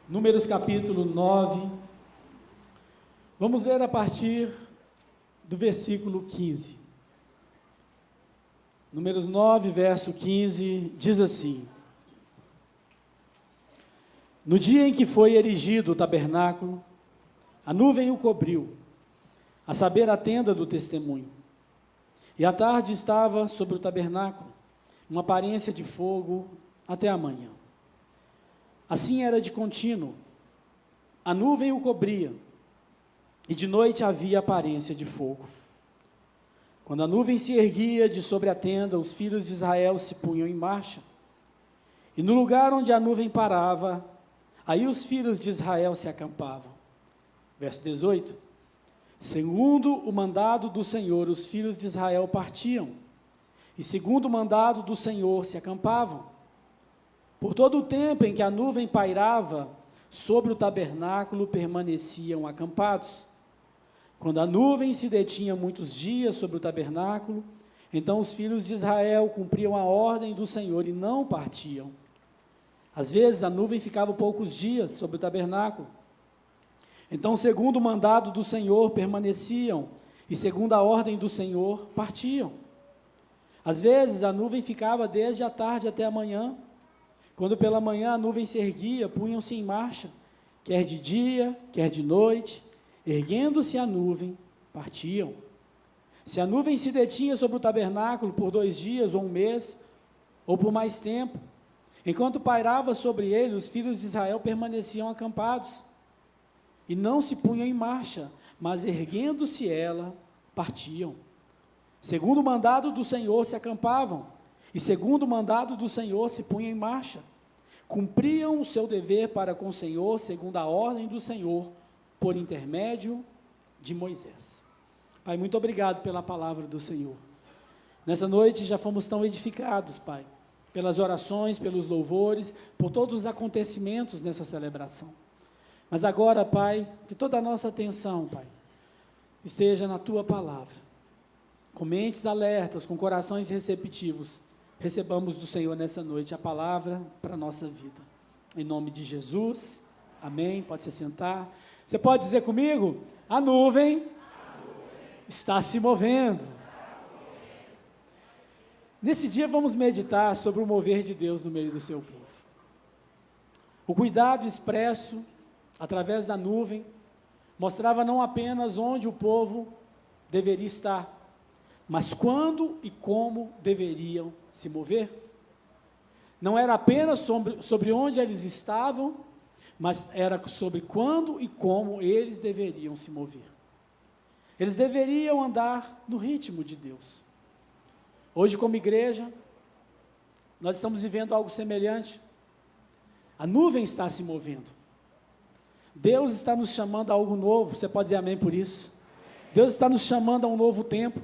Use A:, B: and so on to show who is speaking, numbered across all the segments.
A: Números capítulo 9, vamos ler a partir do versículo 15. Números 9, verso 15, diz assim: No dia em que foi erigido o tabernáculo, a nuvem o cobriu, a saber, a tenda do testemunho. E à tarde estava sobre o tabernáculo uma aparência de fogo até a manhã. Assim era de contínuo, a nuvem o cobria, e de noite havia aparência de fogo. Quando a nuvem se erguia de sobre a tenda, os filhos de Israel se punham em marcha, e no lugar onde a nuvem parava, aí os filhos de Israel se acampavam. Verso 18: Segundo o mandado do Senhor, os filhos de Israel partiam, e segundo o mandado do Senhor se acampavam. Por todo o tempo em que a nuvem pairava sobre o tabernáculo, permaneciam acampados. Quando a nuvem se detinha muitos dias sobre o tabernáculo, então os filhos de Israel cumpriam a ordem do Senhor e não partiam. Às vezes a nuvem ficava poucos dias sobre o tabernáculo. Então, segundo o mandado do Senhor, permaneciam, e segundo a ordem do Senhor, partiam. Às vezes a nuvem ficava desde a tarde até a manhã. Quando pela manhã a nuvem se erguia, punham-se em marcha, quer de dia, quer de noite, erguendo-se a nuvem, partiam. Se a nuvem se detinha sobre o tabernáculo por 2 dias, ou 1 mês, ou por mais tempo, enquanto pairava sobre ele, os filhos de Israel permaneciam acampados, e não se punham em marcha, mas erguendo-se ela, partiam. Segundo o mandado do Senhor se acampavam, e segundo o mandado do Senhor se punham em marcha, cumpriam o seu dever para com o Senhor, segundo a ordem do Senhor, por intermédio de Moisés. Pai, muito obrigado pela palavra do Senhor. Nessa noite já fomos tão edificados, Pai, pelas orações, pelos louvores, por todos os acontecimentos nessa celebração. Mas agora, Pai, que toda a nossa atenção, Pai, esteja na Tua palavra. Com mentes alertas, com corações receptivos, recebamos do Senhor nessa noite a palavra para a nossa vida. Em nome de Jesus, amém. Pode se sentar. Você pode dizer comigo? A nuvem está se movendo. Nesse dia vamos meditar sobre o mover de Deus no meio do seu povo. O cuidado expresso através da nuvem mostrava não apenas onde o povo deveria estar, mas quando e como deveriam se mover. Não era apenas sobre onde eles estavam, mas era sobre quando e como eles deveriam se mover. Eles deveriam andar no ritmo de Deus. Hoje, como igreja, nós estamos vivendo algo semelhante. A nuvem está se movendo. Deus está nos chamando a algo novo. Você pode dizer amém por isso? Deus está nos chamando a um novo tempo.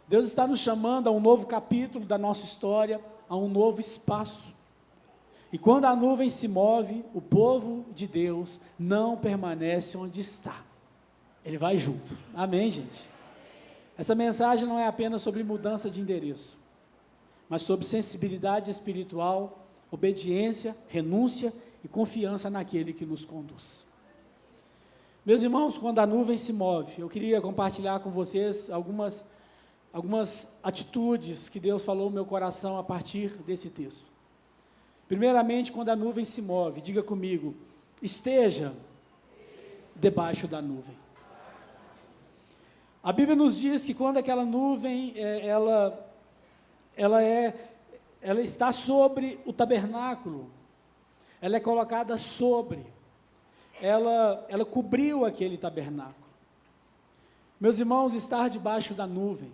A: Deus está nos chamando a um novo capítulo da nossa história, a um novo espaço. E quando a nuvem se move, o povo de Deus não permanece onde está. Ele vai junto. Amém, gente? Essa mensagem não é apenas sobre mudança de endereço, mas sobre sensibilidade espiritual, obediência, renúncia e confiança naquele que nos conduz. Meus irmãos, quando a nuvem se move, eu queria compartilhar com vocês algumas atitudes que Deus falou no meu coração a partir desse texto. Primeiramente, quando a nuvem se move, diga comigo, esteja debaixo da nuvem. A Bíblia nos diz que quando aquela nuvem, ela está sobre o tabernáculo, ela é colocada sobre, ela cobriu aquele tabernáculo. Meus irmãos, estar debaixo da nuvem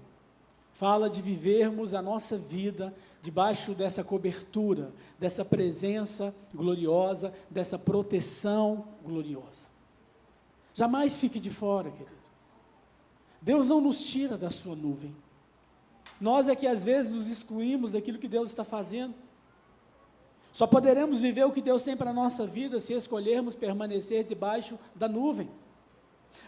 A: fala de vivermos a nossa vida debaixo dessa cobertura, dessa presença gloriosa, dessa proteção gloriosa. Jamais fique de fora, querido. Deus não nos tira da sua nuvem. Nós é que às vezes nos excluímos daquilo que Deus está fazendo. Só poderemos viver o que Deus tem para a nossa vida se escolhermos permanecer debaixo da nuvem.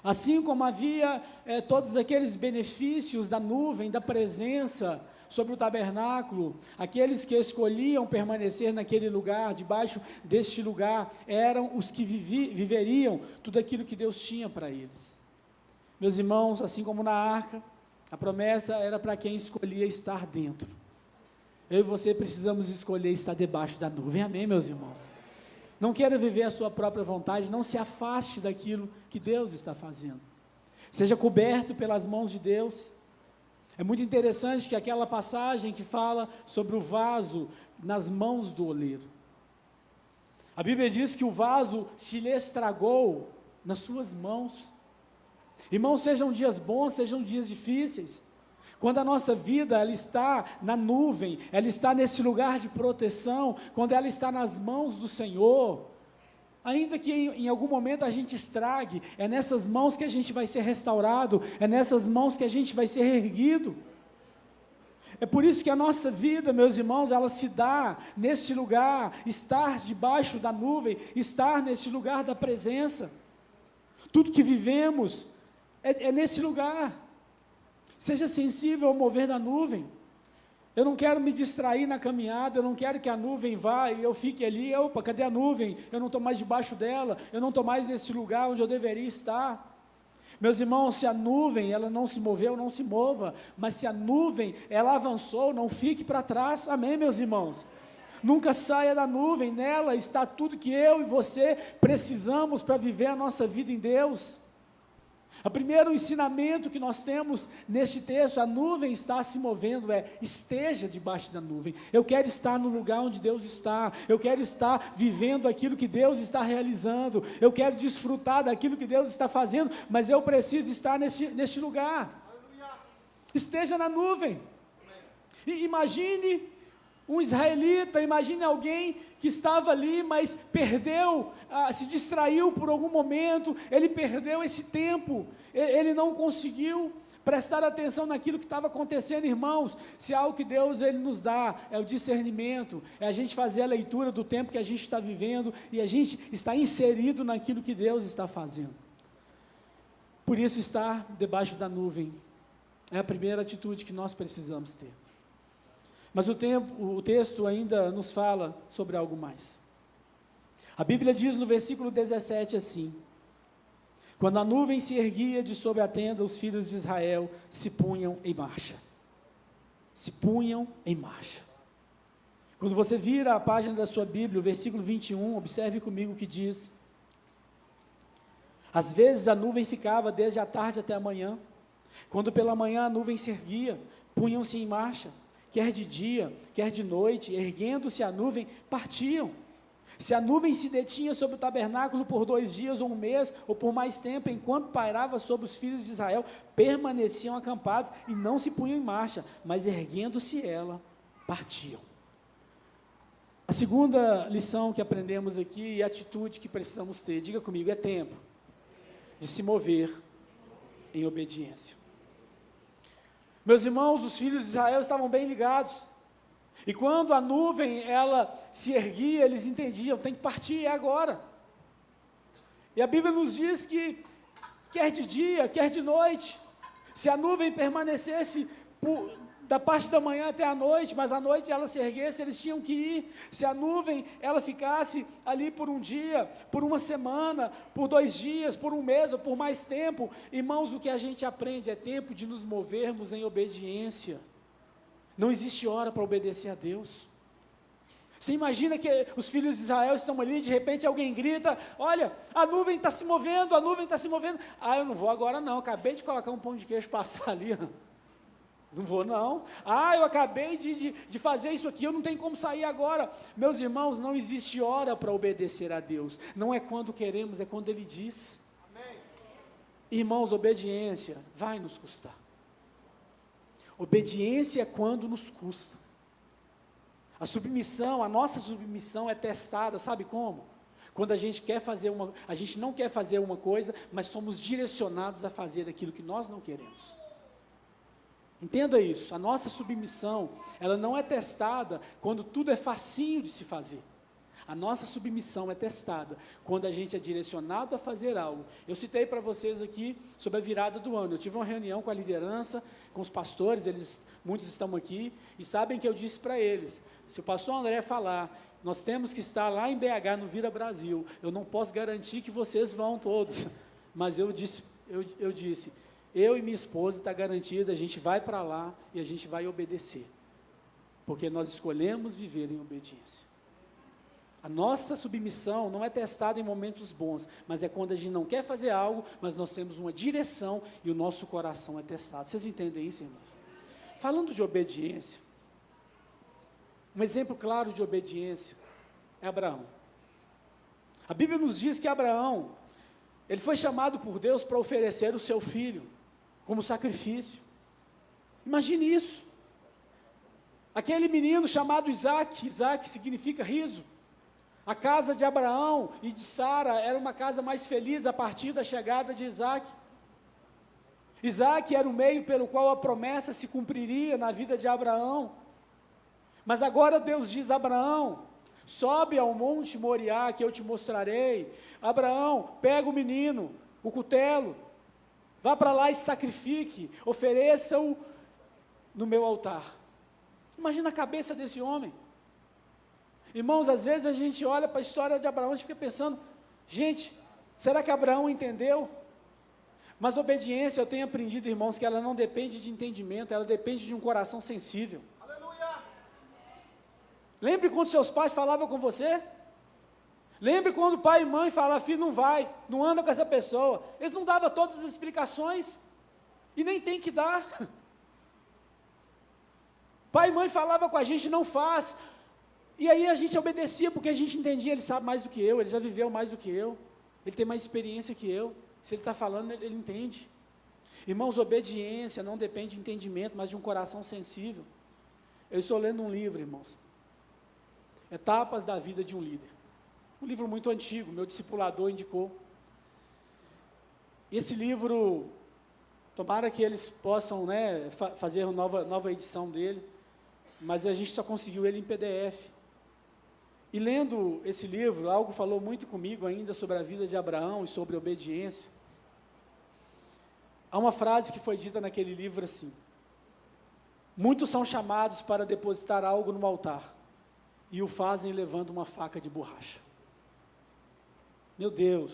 A: Assim como havia todos aqueles benefícios da nuvem, da presença, sobre o tabernáculo, aqueles que escolhiam permanecer naquele lugar, debaixo deste lugar, eram os que viveriam tudo aquilo que Deus tinha para eles. Meus irmãos, assim como na arca, a promessa era para quem escolhia estar dentro. Eu e você precisamos escolher estar debaixo da nuvem, amém, meus irmãos? Não queira viver a sua própria vontade, não se afaste daquilo que Deus está fazendo. Seja coberto pelas mãos de Deus. É muito interessante que aquela passagem que fala sobre o vaso nas mãos do oleiro. A Bíblia diz que o vaso se lhe estragou nas suas mãos. Irmãos, sejam dias bons, sejam dias difíceis. Quando a nossa vida ela está na nuvem, ela está nesse lugar de proteção, quando ela está nas mãos do Senhor, ainda que em algum momento a gente estrague, é nessas mãos que a gente vai ser restaurado, é nessas mãos que a gente vai ser erguido. É por isso que a nossa vida, meus irmãos, ela se dá nesse lugar, estar debaixo da nuvem, estar nesse lugar da presença. Tudo que vivemos é nesse lugar. Seja sensível ao mover da nuvem. Eu não quero me distrair na caminhada, eu não quero que a nuvem vá e eu fique ali, opa, cadê a nuvem? Eu não estou mais debaixo dela, eu não estou mais nesse lugar onde eu deveria estar. Meus irmãos, se a nuvem, ela não se moveu, não se mova, mas se a nuvem, ela avançou, não fique para trás, amém, meus irmãos? Nunca saia da nuvem, nela está tudo que eu e você precisamos para viver a nossa vida em Deus. O primeiro ensinamento que nós temos neste texto, a nuvem está se movendo, esteja debaixo da nuvem. Eu quero estar no lugar onde Deus está, eu quero estar vivendo aquilo que Deus está realizando, eu quero desfrutar daquilo que Deus está fazendo, mas eu preciso estar neste lugar. Esteja na nuvem. E imagine um israelita, imagine alguém que estava ali, mas perdeu, se distraiu por algum momento, ele perdeu esse tempo, ele não conseguiu prestar atenção naquilo que estava acontecendo, irmãos. Se há algo que Deus ele nos dá, é o discernimento, é a gente fazer a leitura do tempo que a gente está vivendo, e a gente está inserido naquilo que Deus está fazendo. Por isso, estar debaixo da nuvem é a primeira atitude que nós precisamos ter. Mas o texto ainda nos fala sobre algo mais. A Bíblia diz no versículo 17 assim: quando a nuvem se erguia de sobre a tenda, os filhos de Israel se punham em marcha. Se punham em marcha. Quando você vira a página da sua Bíblia, o versículo 21, observe comigo o que diz: às vezes a nuvem ficava desde a tarde até a manhã. Quando pela manhã a nuvem se erguia, punham-se em marcha. Quer de dia, quer de noite, erguendo-se a nuvem, partiam. Se a nuvem se detinha sobre o tabernáculo por 2 dias ou 1 mês, ou por mais tempo, enquanto pairava sobre os filhos de Israel, permaneciam acampados e não se punham em marcha, mas erguendo-se ela, partiam. A segunda lição que aprendemos aqui, e a atitude que precisamos ter, diga comigo, é tempo de se mover em obediência. Meus irmãos, os filhos de Israel estavam bem ligados, e quando a nuvem, ela se erguia, eles entendiam, tem que partir, é agora. E a Bíblia nos diz que, quer de dia, quer de noite, se a nuvem permanecesse da parte da manhã até a noite, mas à noite ela se erguesse, eles tinham que ir. Se a nuvem, ela ficasse ali por um dia, por uma semana, por 2 dias, por 1 mês, ou por mais tempo, irmãos, o que a gente aprende é tempo de nos movermos em obediência. Não existe hora para obedecer a Deus. Você imagina que os filhos de Israel estão ali, de repente alguém grita, olha, a nuvem está se movendo, a nuvem está se movendo. Eu não vou agora não, acabei de colocar um pão de queijo passar ali, não vou não. Eu acabei de fazer isso aqui, eu não tenho como sair agora. Meus irmãos, não existe hora para obedecer a Deus. Não é quando queremos, é quando Ele diz. Amém. Irmãos, obediência vai nos custar. Obediência é quando nos custa. A nossa submissão é testada, sabe como? Quando a gente não quer fazer uma coisa, mas somos direcionados a fazer aquilo que nós não queremos. Entenda isso, a nossa submissão, ela não é testada quando tudo é facinho de se fazer. A nossa submissão é testada quando a gente é direcionado a fazer algo. Eu citei para vocês aqui sobre a virada do ano. Eu tive uma reunião com a liderança, com os pastores, eles muitos estão aqui, e sabem que eu disse para eles, se o pastor André falar, nós temos que estar lá em BH, no Vira Brasil, eu não posso garantir que vocês vão todos, mas eu disse, eu e minha esposa está garantida, a gente vai para lá e a gente vai obedecer, porque nós escolhemos viver em obediência. A nossa submissão não é testada em momentos bons, mas é quando a gente não quer fazer algo, mas nós temos uma direção e o nosso coração é testado. Vocês entendem isso, irmãos? Falando de obediência, um exemplo claro de obediência é Abraão. A Bíblia nos diz que Abraão, ele foi chamado por Deus para oferecer o seu filho como sacrifício. Imagine isso. Aquele menino chamado Isaac, Isaac significa riso. A casa de Abraão e de Sara era uma casa mais feliz a partir da chegada de Isaac. Isaac era o meio pelo qual a promessa se cumpriria na vida de Abraão. Mas agora Deus diz a Abraão, sobe ao monte Moriá que eu te mostrarei. Abraão, pega o menino, o cutelo, vá para lá e sacrifique, ofereça-o no meu altar. Imagina a cabeça desse homem. Irmãos, às vezes a gente olha para a história de Abraão e fica pensando, gente, será que Abraão entendeu? Mas obediência, eu tenho aprendido, irmãos, que ela não depende de entendimento, ela depende de um coração sensível. Aleluia! Lembre quando seus pais falavam com você? Lembre quando pai e mãe falavam, filho, não vai, não anda com essa pessoa. Eles não davam todas as explicações, e nem tem que dar. Pai e mãe falavam com a gente, não faz. E aí a gente obedecia, porque a gente entendia, ele sabe mais do que eu, ele já viveu mais do que eu, ele tem mais experiência que eu, se ele está falando, ele entende. Irmãos, obediência não depende de entendimento, mas de um coração sensível. Eu estou lendo um livro, irmãos, Etapas da Vida de um Líder, um livro muito antigo, meu discipulador indicou. Esse livro, tomara que eles possam, fazer uma nova edição dele, mas a gente só conseguiu ele em PDF. E lendo esse livro, algo falou muito comigo ainda sobre a vida de Abraão e sobre obediência. Há uma frase que foi dita naquele livro assim: muitos são chamados para depositar algo no altar, e o fazem levando uma faca de borracha. Meu Deus!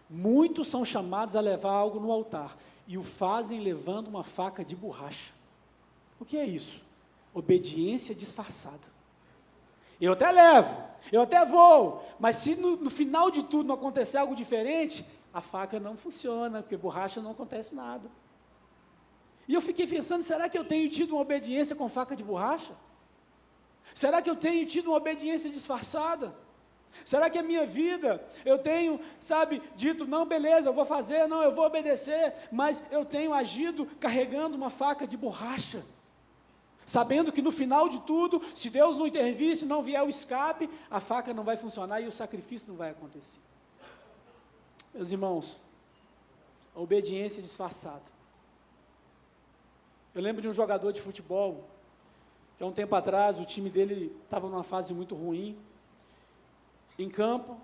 A: Muitos são chamados a levar algo no altar, e o fazem levando uma faca de borracha. O que é isso? Obediência disfarçada. Eu até levo, eu até vou, mas se no final de tudo não acontecer algo diferente, a faca não funciona, porque borracha não acontece nada. E eu fiquei pensando, será que eu tenho tido uma obediência com faca de borracha? Será que eu tenho tido uma obediência disfarçada? Será que a minha vida, eu tenho, dito, não, beleza, eu vou fazer, não, eu vou obedecer, mas eu tenho agido carregando uma faca de borracha? Sabendo que no final de tudo, se Deus não intervir, se não vier o escape, a faca não vai funcionar e o sacrifício não vai acontecer. Meus irmãos, a obediência disfarçada. Eu lembro de um jogador de futebol, que há um tempo atrás, o time dele estava numa fase muito ruim, em campo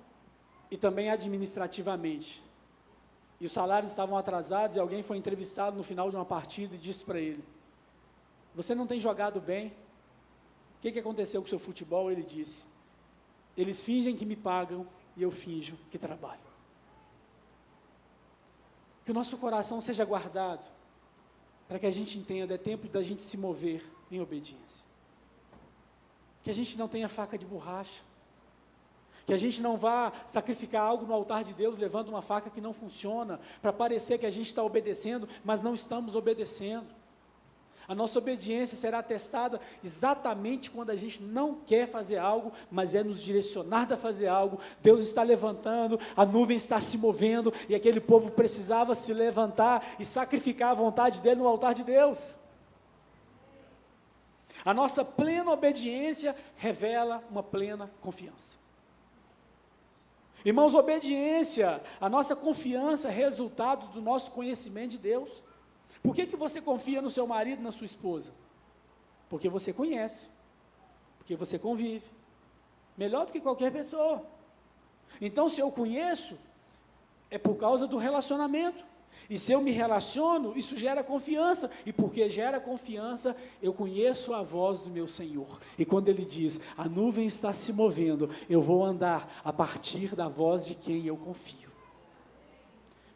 A: e também administrativamente. E os salários estavam atrasados, e alguém foi entrevistado no final de uma partida e disse para ele: você não tem jogado bem? O que aconteceu com o seu futebol? Ele disse: eles fingem que me pagam e eu finjo que trabalho. Que o nosso coração seja guardado, para que a gente entenda, é tempo da gente se mover em obediência. Que a gente não tenha faca de borracha, que a gente não vá sacrificar algo no altar de Deus, levando uma faca que não funciona, para parecer que a gente está obedecendo, mas não estamos obedecendo. A nossa obediência será testada exatamente quando a gente não quer fazer algo, mas é nos direcionar a fazer algo. Deus está levantando, a nuvem está se movendo, e aquele povo precisava se levantar e sacrificar a vontade dele no altar de Deus. A nossa plena obediência revela uma plena confiança. Irmãos, obediência, a nossa confiança é resultado do nosso conhecimento de Deus. Por que você confia no seu marido, na sua esposa? Porque você conhece, porque você convive, melhor do que qualquer pessoa. Então, se eu conheço, é por causa do relacionamento. E se eu me relaciono, isso gera confiança, e porque gera confiança, eu conheço a voz do meu Senhor. E quando Ele diz, a nuvem está se movendo, eu vou andar a partir da voz de quem eu confio.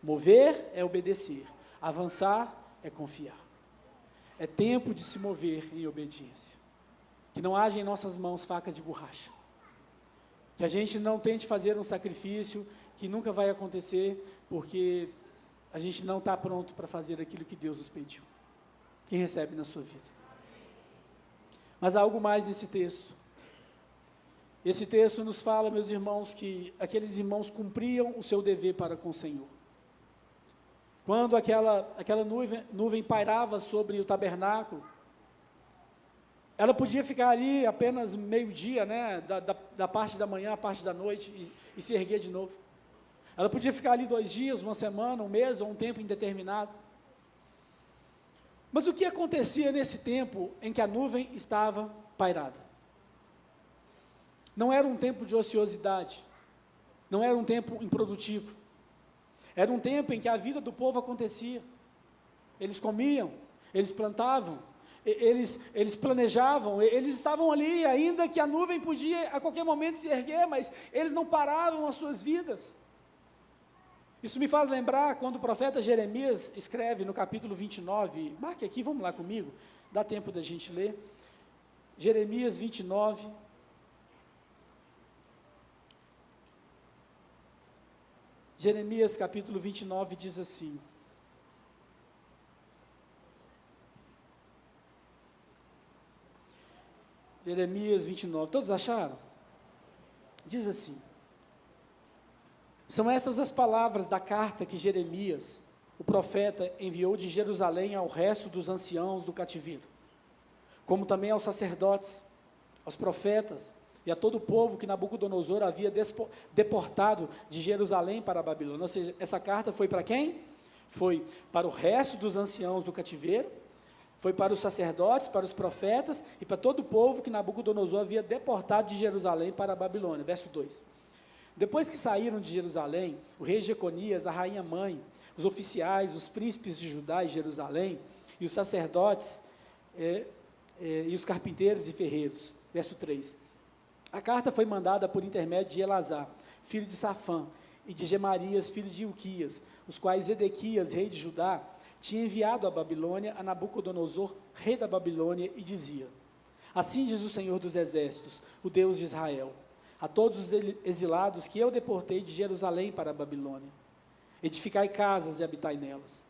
A: Mover é obedecer, avançar é confiar. É tempo de se mover em obediência. Que não haja em nossas mãos facas de borracha. Que a gente não tente fazer um sacrifício que nunca vai acontecer, porque a gente não está pronto para fazer aquilo que Deus nos pediu. Quem recebe na sua vida? Mas há algo mais nesse texto. Esse texto nos fala, meus irmãos, que aqueles irmãos cumpriam o seu dever para com o Senhor. Quando aquela nuvem pairava sobre o tabernáculo, ela podia ficar ali apenas meio-dia, né, da parte da manhã à parte da noite, e se erguer de novo. Ela podia ficar ali 2 dias, uma semana, um mês, ou um tempo indeterminado. Mas o que acontecia nesse tempo em que a nuvem estava pairada? Não era um tempo de ociosidade, não era um tempo improdutivo, era um tempo em que a vida do povo acontecia. Eles comiam, eles plantavam, eles planejavam, eles estavam ali, ainda que a nuvem podia a qualquer momento se erguer, mas eles não paravam as suas vidas. Isso me faz lembrar quando o profeta Jeremias escreve no capítulo 29, marque aqui, vamos lá comigo, dá tempo da gente ler, Jeremias 29, Jeremias capítulo 29 diz assim, Jeremias 29, todos acharam? Diz assim, são essas as palavras da carta que Jeremias, o profeta, enviou de Jerusalém ao resto dos anciãos do cativeiro, como também aos sacerdotes, aos profetas e a todo o povo que Nabucodonosor havia deportado de Jerusalém para a Babilônia. Ou seja, essa carta foi para quem? Foi para o resto dos anciãos do cativeiro, foi para os sacerdotes, para os profetas e para todo o povo que Nabucodonosor havia deportado de Jerusalém para a Babilônia. Verso 2. Depois que saíram de Jerusalém, o rei Jeconias, a rainha mãe, os oficiais, os príncipes de Judá e Jerusalém, e os sacerdotes, e os carpinteiros e ferreiros. Verso 3. A carta foi mandada por intermédio de Elazar, filho de Safã, e de Gemarias, filho de Ilquias, os quais Edequias, rei de Judá, tinha enviado à Babilônia a Nabucodonosor, rei da Babilônia, e dizia, assim diz o Senhor dos Exércitos, o Deus de Israel, a todos os exilados que eu deportei de Jerusalém para a Babilônia, edificai casas e habitai nelas,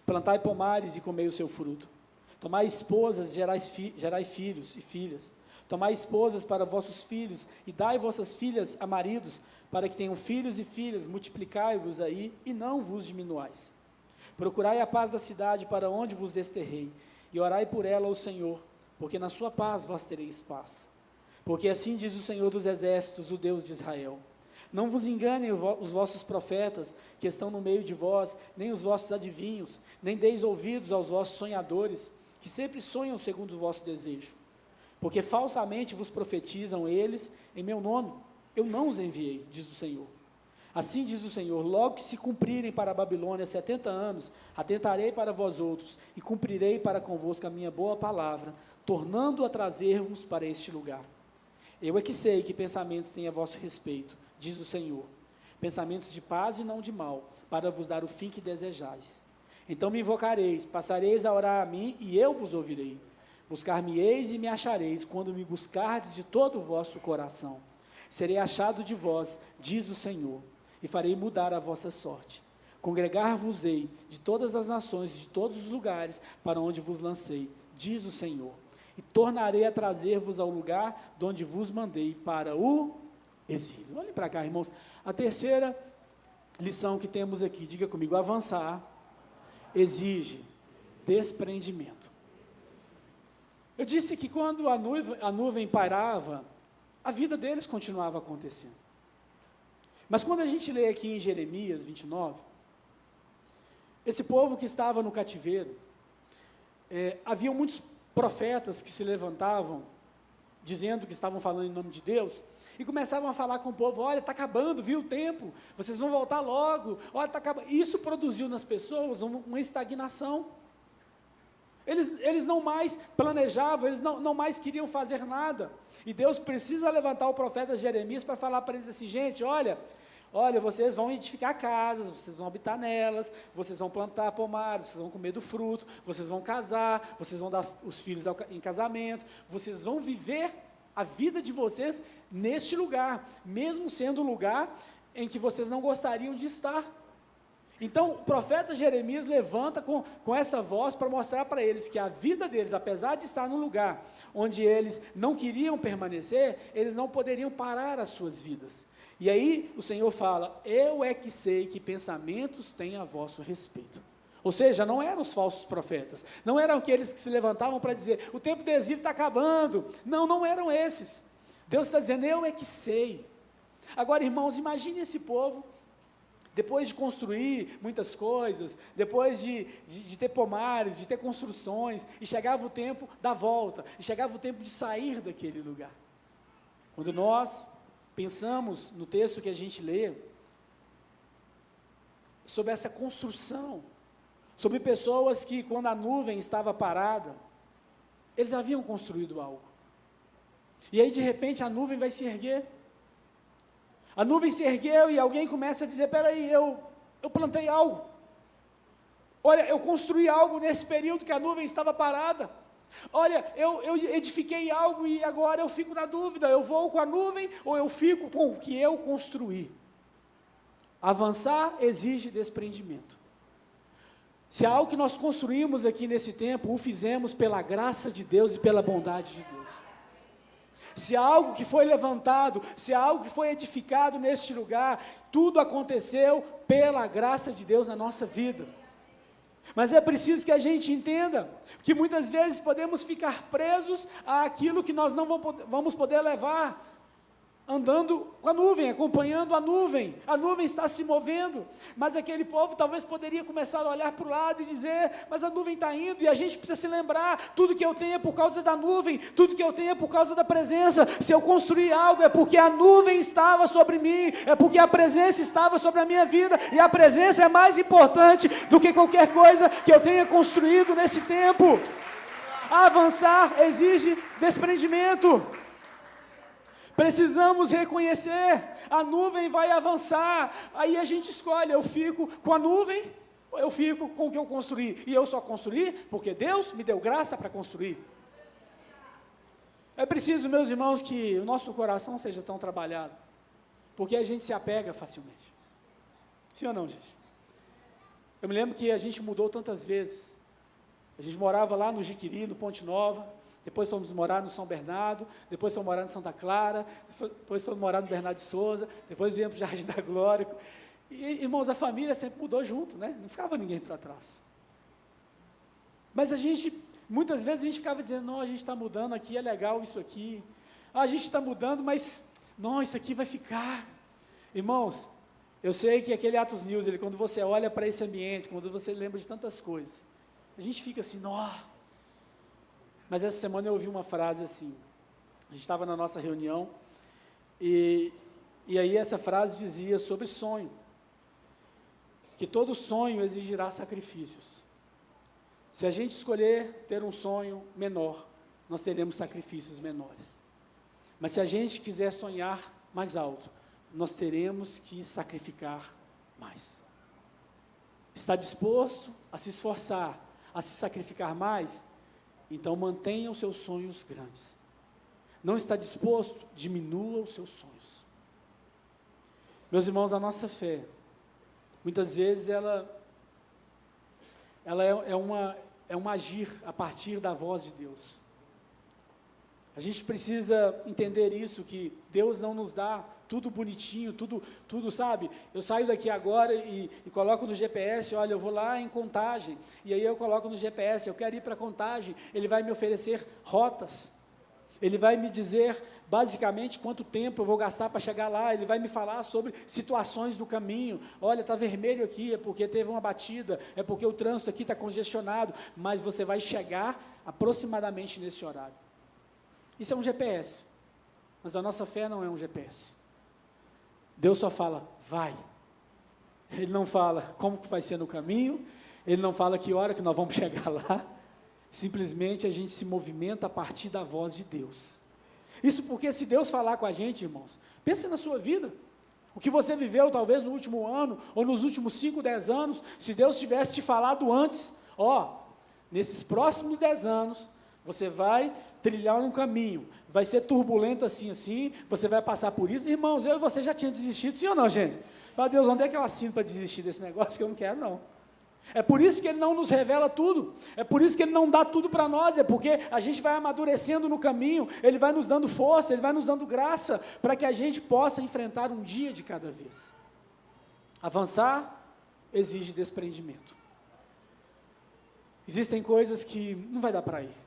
A: plantai pomares e comei o seu fruto, tomai esposas, gerai filhos e filhas, tomai esposas para vossos filhos, e dai vossas filhas a maridos, para que tenham filhos e filhas, multiplicai-vos aí, e não vos diminuais. Procurai a paz da cidade para onde vos desterrei, e orai por ela ao Senhor, porque na sua paz vós tereis paz. Porque assim diz o Senhor dos Exércitos, o Deus de Israel, não vos enganem os vossos profetas, que estão no meio de vós, nem os vossos adivinhos, nem deis ouvidos aos vossos sonhadores, que sempre sonham segundo o vosso desejo. Porque falsamente vos profetizam eles em meu nome, eu não os enviei, diz o Senhor. Assim diz o Senhor, logo que se cumprirem para a Babilônia 70 anos, atentarei para vós outros, e cumprirei para convosco a minha boa palavra, tornando a trazer-vos para este lugar. Eu é que sei que pensamentos têm a vosso respeito, diz o Senhor, pensamentos de paz e não de mal, para vos dar o fim que desejais. Então me invocareis, passareis a orar a mim, e eu vos ouvirei. Buscar-me-eis e me achareis, quando me buscardes de todo o vosso coração. Serei achado de vós, diz o Senhor, e farei mudar a vossa sorte. Congregar-vos-ei de todas as nações e de todos os lugares para onde vos lancei, diz o Senhor. E tornarei a trazer-vos ao lugar de onde vos mandei para o exílio. Olhem para cá, irmãos. A terceira lição que temos aqui, diga comigo, avançar exige desprendimento. Eu disse que quando a nuvem pairava, a vida deles continuava acontecendo. Mas quando a gente lê aqui em Jeremias 29, esse povo que estava no cativeiro, havia muitos profetas que se levantavam, dizendo que estavam falando em nome de Deus, e começavam a falar com o povo: olha, está acabando, viu, o tempo, vocês vão voltar logo, olha, está acabando. Isso produziu nas pessoas uma estagnação. Eles não mais planejavam, eles não mais queriam fazer nada, e Deus precisa levantar o profeta Jeremias para falar para eles assim: gente, olha, vocês vão edificar casas, vocês vão habitar nelas, vocês vão plantar pomares, vocês vão comer do fruto, vocês vão casar, vocês vão dar os filhos em casamento, vocês vão viver a vida de vocês neste lugar, mesmo sendo um lugar em que vocês não gostariam de estar. Então, o profeta Jeremias levanta com essa voz para mostrar para eles que a vida deles, apesar de estar num lugar onde eles não queriam permanecer, eles não poderiam parar as suas vidas. E aí o Senhor fala: eu é que sei que pensamentos têm a vosso respeito. Ou seja, não eram os falsos profetas, não eram aqueles que se levantavam para dizer: o tempo do exílio está acabando. Não eram esses. Deus está dizendo: eu é que sei. Agora, irmãos, imagine esse povo, depois de construir muitas coisas, depois de ter pomares, de ter construções, e chegava o tempo da volta, e chegava o tempo de sair daquele lugar. Quando nós pensamos no texto que a gente lê, sobre essa construção, sobre pessoas que, quando a nuvem estava parada, eles haviam construído algo, e aí de repente a nuvem vai se erguer, a nuvem se ergueu e alguém começa a dizer: peraí, eu plantei algo, olha, eu construí algo nesse período que a nuvem estava parada, olha, eu edifiquei algo e agora eu fico na dúvida, eu vou com a nuvem ou eu fico com o que eu construí? Avançar exige desprendimento. Se há algo que nós construímos aqui nesse tempo, o fizemos pela graça de Deus e pela bondade de Deus. Se há algo que foi levantado, se há algo que foi edificado neste lugar, tudo aconteceu pela graça de Deus na nossa vida. Mas é preciso que a gente entenda que muitas vezes podemos ficar presos àquilo que nós não vamos poder levar, andando com a nuvem, acompanhando a nuvem está se movendo, mas aquele povo talvez poderia começar a olhar para o lado e dizer: mas a nuvem está indo, e a gente precisa se lembrar: tudo que eu tenho é por causa da nuvem, tudo que eu tenho é por causa da presença. Se eu construir algo, é porque a nuvem estava sobre mim, é porque a presença estava sobre a minha vida, e a presença é mais importante do que qualquer coisa que eu tenha construído nesse tempo. Avançar exige desprendimento. Precisamos reconhecer: a nuvem vai avançar, aí a gente escolhe: eu fico com a nuvem, ou eu fico com o que eu construí, e eu só construí porque Deus me deu graça para construir. É preciso, meus irmãos, que o nosso coração seja tão trabalhado, porque a gente se apega facilmente. Sim ou não, gente? Eu me lembro que a gente mudou tantas vezes. A gente morava lá no Jiquiri, no Ponte Nova, depois fomos morar no São Bernardo, depois fomos morar no Santa Clara, depois fomos morar no Bernardo de Souza, depois viemos para o Jardim da Glória. E, irmãos, a família sempre mudou junto, né? Não ficava ninguém para trás. Mas muitas vezes a gente ficava dizendo: não, a gente está mudando aqui, é legal isso aqui. A gente está mudando, mas, não, isso aqui vai ficar. Irmãos, eu sei que aquele Atos News, quando você olha para esse ambiente, quando você lembra de tantas coisas, a gente fica assim: nó. Mas essa semana eu ouvi uma frase assim, a gente estava na nossa reunião, e aí essa frase dizia sobre sonho, que todo sonho exigirá sacrifícios. Se a gente escolher ter um sonho menor, nós teremos sacrifícios menores. Mas se a gente quiser sonhar mais alto, nós teremos que sacrificar mais. Está disposto a se esforçar, a se sacrificar mais? Então mantenha os seus sonhos grandes. Não está disposto? Diminua os seus sonhos. Meus irmãos, a nossa fé, muitas vezes ela é um agir a partir da voz de Deus. A gente precisa entender isso, que Deus não nos dá tudo bonitinho, tudo, sabe? Eu saio daqui agora e coloco no GPS: olha, eu vou lá em Contagem, e aí eu coloco no GPS, eu quero ir para Contagem, ele vai me oferecer rotas, ele vai me dizer basicamente quanto tempo eu vou gastar para chegar lá, ele vai me falar sobre situações do caminho: olha, está vermelho aqui, é porque teve uma batida, é porque o trânsito aqui está congestionado, mas você vai chegar aproximadamente nesse horário. Isso é um GPS. Mas a nossa fé não é um GPS. Deus só fala, vai. Ele não fala como que vai ser no caminho, Ele não fala que hora que nós vamos chegar lá, simplesmente a gente se movimenta a partir da voz de Deus. Isso porque se Deus falar com a gente, irmãos, pense na sua vida, o que você viveu talvez no último ano, ou nos últimos 5, 10 anos, se Deus tivesse te falado antes, nesses próximos 10 anos, você vai trilhar um caminho, vai ser turbulento assim, você vai passar por isso, irmãos, eu e você já tinha desistido, sim ou não, gente? Fala, Deus, onde é que eu assino para desistir desse negócio, porque eu não quero não. É por isso que Ele não nos revela tudo, é por isso que Ele não dá tudo para nós, é porque a gente vai amadurecendo no caminho, Ele vai nos dando força, Ele vai nos dando graça, para que a gente possa enfrentar um dia de cada vez. Avançar exige desprendimento. Existem coisas que não vai dar para ir.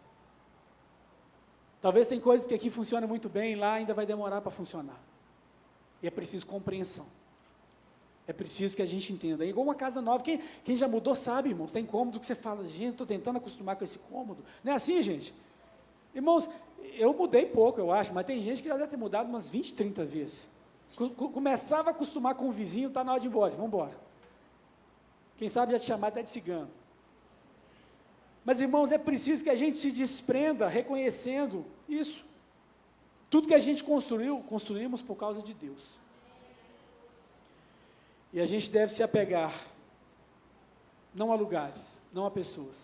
A: Talvez tem coisas que aqui funcionam muito bem, lá ainda vai demorar para funcionar. E é preciso compreensão. É preciso que a gente entenda. É igual uma casa nova. Quem já mudou sabe, irmãos. Tem cômodo que você fala, gente, estou tentando acostumar com esse cômodo. Não é assim, gente? Irmãos, eu mudei pouco, eu acho, mas tem gente que já deve ter mudado umas 20, 30 vezes. Começava a acostumar com o vizinho, está na hora de ir embora, vamos embora. Quem sabe já te chamar até de cigano. Mas, irmãos, é preciso que a gente se desprenda reconhecendo isso. Tudo que a gente construímos por causa de Deus. E a gente deve se apegar, não a lugares, não a pessoas,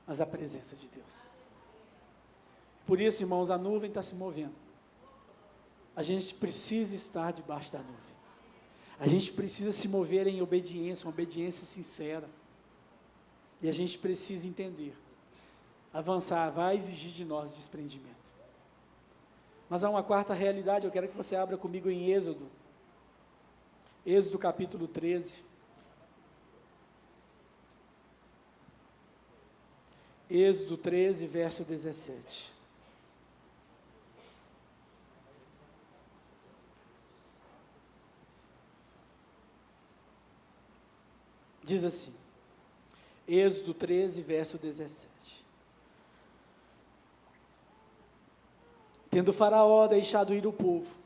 A: mas à presença de Deus. Por isso, irmãos, a nuvem está se movendo. A gente precisa estar debaixo da nuvem. A gente precisa se mover em obediência, uma obediência sincera. E a gente precisa entender, avançar vai exigir de nós desprendimento. Mas há uma quarta realidade, eu quero que você abra comigo em Êxodo capítulo 13. Êxodo 13, verso 17. Diz assim, Êxodo 13, verso 17. Tendo Faraó deixado ir o povo,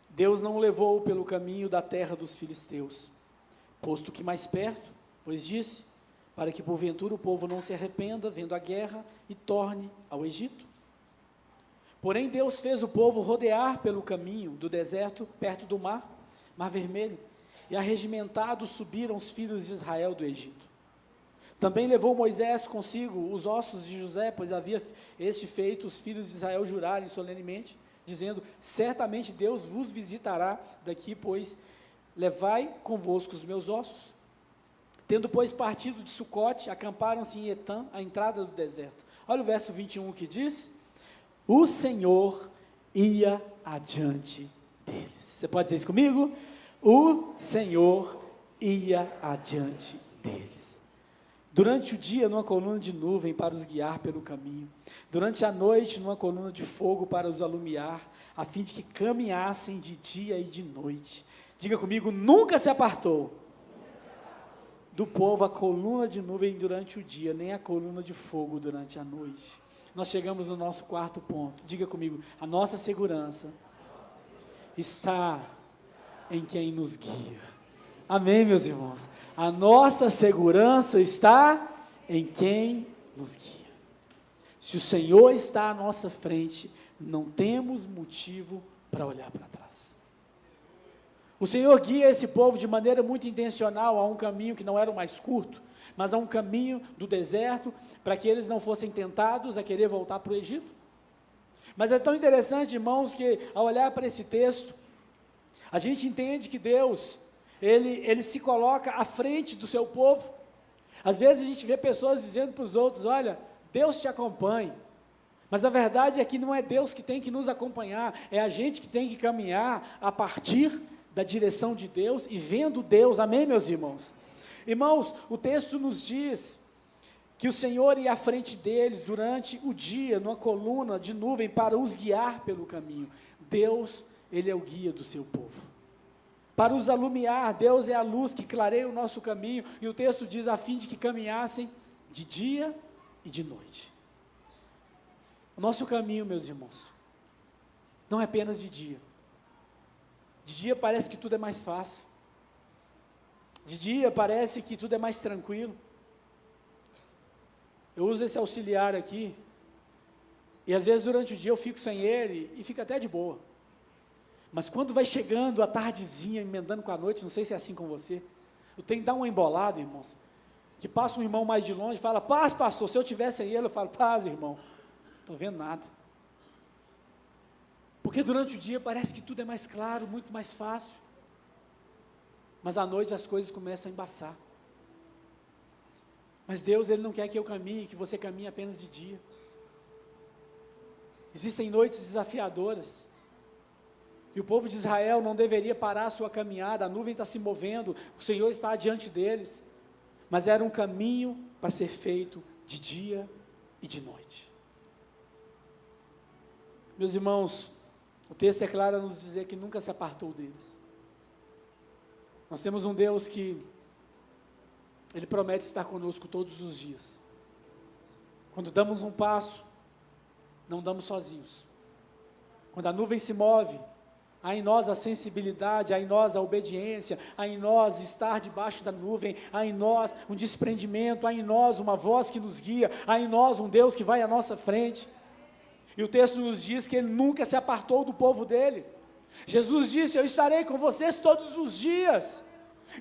A: Deus não o levou pelo caminho da terra dos filisteus, posto que mais perto, pois disse, para que porventura o povo não se arrependa, vendo a guerra, e torne ao Egito. Porém Deus fez o povo rodear pelo caminho do deserto, perto do mar Vermelho, e arregimentados subiram os filhos de Israel do Egito. Também levou Moisés consigo os ossos de José, pois havia este feito os filhos de Israel jurarem solenemente, dizendo, certamente Deus vos visitará daqui, pois levai convosco os meus ossos. Tendo, pois, partido de Sucote, acamparam-se em Etã, à entrada do deserto. Olha o verso 21 que diz, o Senhor ia adiante deles. Você pode dizer isso comigo? O Senhor ia adiante deles. Durante o dia, numa coluna de nuvem para os guiar pelo caminho. Durante a noite, numa coluna de fogo para os alumiar, a fim de que caminhassem de dia e de noite. Diga comigo, nunca se apartou do povo a coluna de nuvem durante o dia, nem a coluna de fogo durante a noite. Nós chegamos no nosso quarto ponto. Diga comigo, a nossa segurança está em quem nos guia. Amém, meus irmãos? A nossa segurança está em quem nos guia. Se o Senhor está à nossa frente, não temos motivo para olhar para trás. O Senhor guia esse povo de maneira muito intencional a um caminho que não era o mais curto, mas a um caminho do deserto, para que eles não fossem tentados a querer voltar para o Egito. Mas é tão interessante, irmãos, que ao olhar para esse texto, a gente entende que Deus, Ele se coloca à frente do seu povo. Às vezes a gente vê pessoas dizendo para os outros, olha, Deus te acompanhe. Mas a verdade é que não é Deus que tem que nos acompanhar, é a gente que tem que caminhar a partir da direção de Deus e vendo Deus. Amém, meus irmãos? Irmãos, o texto nos diz que o Senhor ia à frente deles durante o dia, numa coluna de nuvem, para os guiar pelo caminho. Deus, Ele é o guia do seu povo. Para os alumiar, Deus é a luz que clareia o nosso caminho, e o texto diz, a fim de que caminhassem de dia e de noite. O nosso caminho, meus irmãos, não é apenas de dia. De dia parece que tudo é mais fácil. De dia parece que tudo é mais tranquilo. Eu uso esse auxiliar aqui, e às vezes durante o dia eu fico sem ele, e fica até de boa. Mas quando vai chegando a tardezinha, emendando com a noite, não sei se é assim com você, eu tenho que dar uma embolada, irmãos, que passa um irmão mais de longe e fala, paz, pastor, se eu tivesse aí ele, eu falo, paz, irmão, não estou vendo nada. Porque durante o dia parece que tudo é mais claro, muito mais fácil, mas à noite as coisas começam a embaçar. Mas Deus, Ele não quer que eu caminhe, que você caminhe apenas de dia. Existem noites desafiadoras, e o povo de Israel não deveria parar a sua caminhada, a nuvem está se movendo, o Senhor está adiante deles, mas era um caminho para ser feito de dia e de noite. Meus irmãos, o texto é claro a nos dizer que nunca se apartou deles. Nós temos um Deus que Ele promete estar conosco todos os dias. Quando damos um passo, não damos sozinhos. Quando a nuvem se move, há em nós a sensibilidade, há em nós a obediência, há em nós estar debaixo da nuvem, há em nós um desprendimento, há em nós uma voz que nos guia, há em nós um Deus que vai à nossa frente. E o texto nos diz que Ele nunca se apartou do povo dEle. Jesus disse, eu estarei com vocês todos os dias.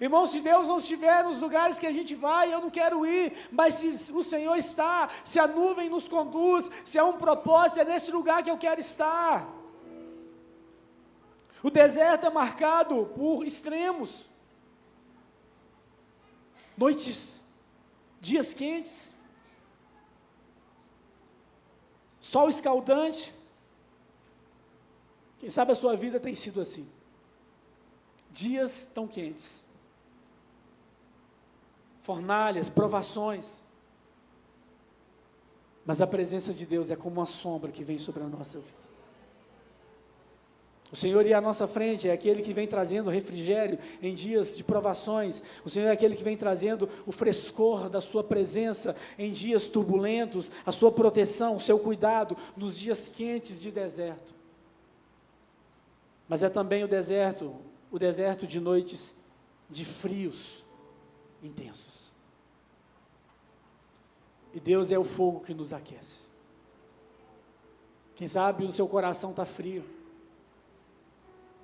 A: Irmão, se Deus não estiver nos lugares que a gente vai, eu não quero ir, mas se o Senhor está, se a nuvem nos conduz, se há um propósito, é nesse lugar que eu quero estar. O deserto é marcado por extremos, noites, dias quentes, sol escaldante. Quem sabe a sua vida tem sido assim, dias tão quentes, fornalhas, provações, mas a presença de Deus é como uma sombra que vem sobre a nossa vida. O Senhor ir à nossa frente é aquele que vem trazendo refrigério em dias de provações. O Senhor é aquele que vem trazendo o frescor da sua presença em dias turbulentos, a sua proteção, o seu cuidado nos dias quentes de deserto. Mas é também o deserto de noites de frios intensos. E Deus é o fogo que nos aquece. Quem sabe o seu coração está frio.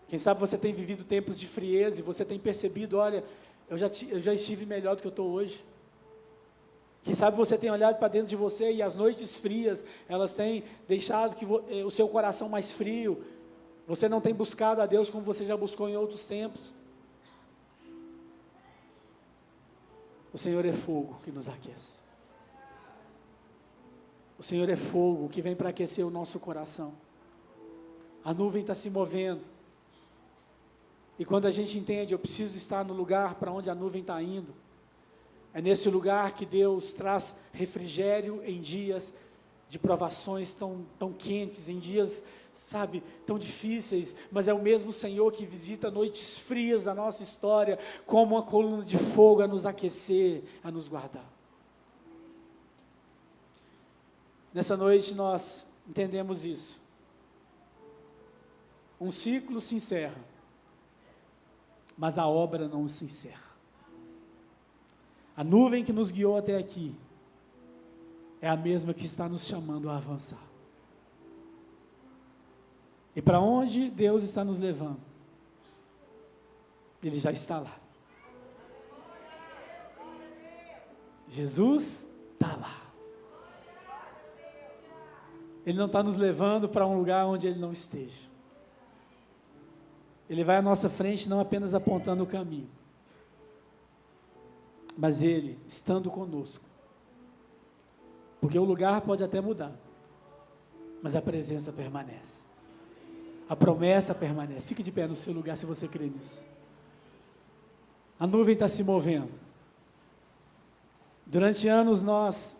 A: Quem sabe você tem vivido tempos de frieza e você tem percebido, olha, eu já estive melhor do que eu estou hoje. Quem sabe você tem olhado para dentro de você e as noites frias, elas têm deixado o seu coração mais frio. Você não tem buscado a Deus como você já buscou em outros tempos. O Senhor é fogo que nos aquece. O Senhor é fogo que vem para aquecer o nosso coração. A nuvem está se movendo. E quando a gente entende, eu preciso estar no lugar para onde a nuvem está indo, é nesse lugar que Deus traz refrigério em dias de provações tão quentes, em dias, sabe, tão difíceis, mas é o mesmo Senhor que visita noites frias da nossa história, como uma coluna de fogo a nos aquecer, a nos guardar. Nessa noite nós entendemos isso. Um ciclo se encerra, mas a obra não se encerra. A nuvem que nos guiou até aqui é a mesma que está nos chamando a avançar. E para onde Deus está nos levando? Ele já está lá. Jesus está lá. Ele não está nos levando para um lugar onde Ele não esteja. Ele vai à nossa frente não apenas apontando o caminho, mas Ele estando conosco. Porque o lugar pode até mudar, mas a presença permanece. A promessa permanece. Fique de pé no seu lugar se você crê nisso. A nuvem está se movendo. Durante anos nós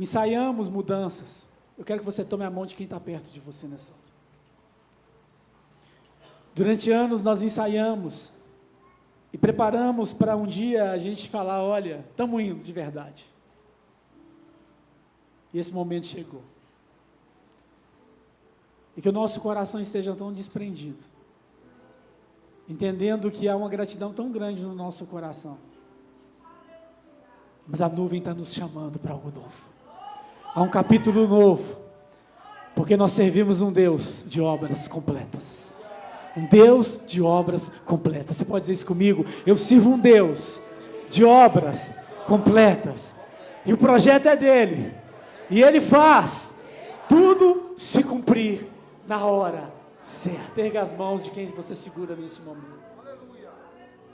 A: ensaiamos mudanças. Eu quero que você tome a mão de quem está perto de você nessa hora. Durante anos nós ensaiamos e preparamos para um dia a gente falar, olha, estamos indo de verdade. E esse momento chegou. E que o nosso coração esteja tão desprendido, entendendo que há uma gratidão tão grande no nosso coração. Mas a nuvem está nos chamando para algo novo. Há um capítulo novo, porque nós servimos um Deus de obras completas. Um Deus de obras completas. Você pode dizer isso comigo? Eu sirvo um Deus de obras completas. E o projeto é dele. E ele faz tudo se cumprir na hora certa. Erga as mãos de quem você segura nesse momento.